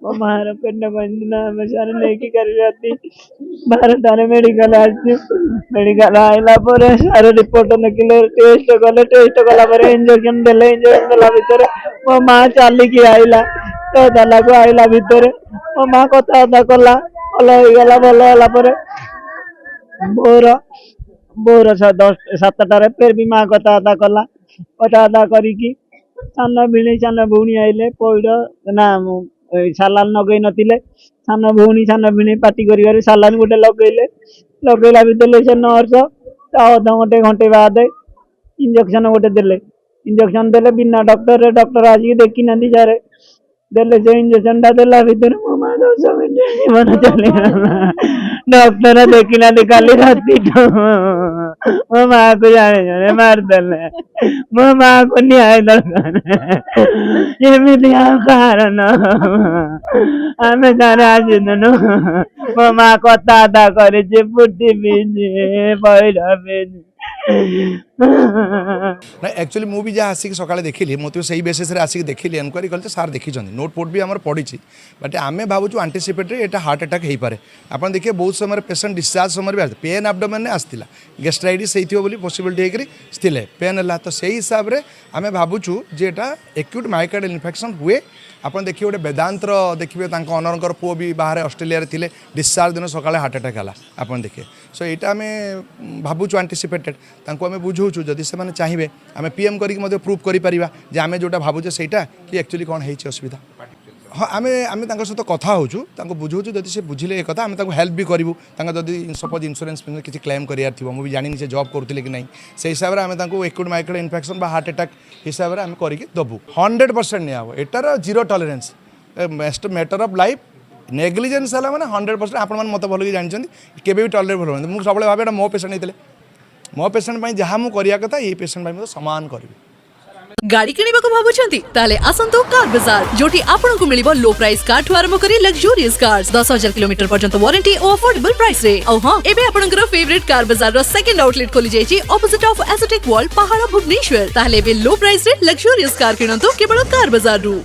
ମୋ ମାର ପେଟ ବନ୍ଧନା ଆମେ ସାର ନେଇକି କରି ରାତି 12টাରେ ମେଡିକାଲ ଆସିଛୁ। ମେଡିକାଲ ଆଇଲା ପରେ ସାର ରିପୋର୍ଟ ଦେଖିଲେ ଟେଷ୍ଟ କଲା ପରେ ଇଞ୍ଜେକ୍ସନ ଦେଲା ଭିତରେ ମୋ ମା ଚାଲିକି ଆଇଲା। ତ ତାଲାକୁ ଆଇଲା ଭିତରେ ମୋ ମା କଥାବାର୍ତ୍ତା କଲା, ଭଲ ହେଇଗଲା। ଭଲ ହେଲା ପରେ ବୋର ବୋର 7টাରେ ଫେର ବି ମା କଥାବାର୍ତ୍ତା କଲା। କଥାବାର୍ତ୍ତା କରିକି ସାନ ଭଉଣୀ ଆଇଲେ ପଇଡ଼ ନା ସାଲାନ ଲଗେଇ ନଥିଲେ। ସାନ ଭଉଣୀ ସାନ ଭିଣେଇ ପାଟି କରିବାରେ ସାଲାନ ଗୋଟେ ଲଗେଇଲା ଭିତରେ ସେ ନର୍ସ ତା ଘଣ୍ଟେ ବାଦେ ଇଞ୍ଜେକ୍ସନ ଗୋଟେ ଦେଲେ। ଇଞ୍ଜେକ୍ସନ ଦେଲେ ବିନା ଡକ୍ଟର ଆସିକି ଦେଖିନାହାନ୍ତି ସାରେ ଦେଲେ। ସେ ଇଞ୍ଜେକ୍ସନ ଟା ଦେଲା ଭିତରେ ମୋ ମା 10 ମିନିଟ ଜୀବନ ଚାଲିଗଲା। ଡକ୍ଟର ଦେଖିନାହାନ୍ତି କାଲି ରାତିଠୁ ମୋ ମା କୁ ଜାଣେ ମାରିଦେଲେ। ମୋ ମା କୁ ନ୍ୟାୟ ଦରକାର, ଏମିତି ଆଉ କାହାର ନ ଆମେ ତାର ଆସିଥିଲୁ। ମୋ ମା କଥାବାର୍ତ୍ତା କରିଛି, ଫୁଟି ପିଇଛି, ପଇଡ଼ ପିଇଛି। ना एक्चुअली मुझे जहाँ आसिक सकाଳେ देखिली मत से बेसीस आसिक देखिली एनक्वारी कले सार देखी नोट पोट भी आम पड़ी। बट आम भावुँ आंटीसीपेटरी एटा हार्ट अटैक हो पारे। आप देखिए बहुत समय पेसेंट डिस्चार्ज समय भी पेन एब्डोमेन आसला गैस्ट्राइटिस होती पॉसिबिलिटी होते पेन है। तो से हिसाब से आम भावुँ जे एक्यूट मायोकार्डियल इन्फेक्शन हुए। आप देखिए गोटे वेदांतर देखिए अनर पुओ भी बाहर ऑस्ट्रेलिया थे डिस्चार्ज दिन सकाଳେ हार्ट अटैक है। आप देखिए सो यहाँ आम भावुँ आंटीसीपेटेड आम बुझाऊँ जदि से चाहिए आम पीएम करके प्रूफ करें आम जोटा भावुचे सहीटा कि एक्चुअली कौन है असुविधा। हाँ आम आम सहित कथा हो बुझाऊँ जदि से बुझे एक आम हेल्प भी करूँ जदि सपोज इंश्योरेंस किसी क्लेम करार थी मुझे जानी से जॉब करुले कि नहीं से हिसाब से आम acute myocardial infection heart attack हिसाब से आम करके दबू 100% नहीं हम एटार zero tolerance matter of life negligence है मैंने 100% आप मत भल जानते केवे भी टॉलरेट भर मुझे सब भावे मो पेसेंट होते मो पेसेंट जहाँ मुझे करता ये पेसेंट सामान करी। गाड़ी किणिबाकु भाबुछंती ताले आसंतु कार बाजार जोटी आपनकु मिलिबो लो प्राइस कार ठु आरंभ करी लग्जरियस कार्स 10,000 किलोमीटर पर्यंत वारंटी और अफोर्डेबल प्राइस रे। औ हां एबे आपनकर फेवरेट कार बाजार रो सेकंड आउटलेट खोली जायछि ऑपोजिट ऑफ एस्थेटिक वर्ल्ड पहाड़ भुवनेश्वर। ताले बे लो प्राइस रे लग्जरियस कार किणंतु केवल कार बाजार रु।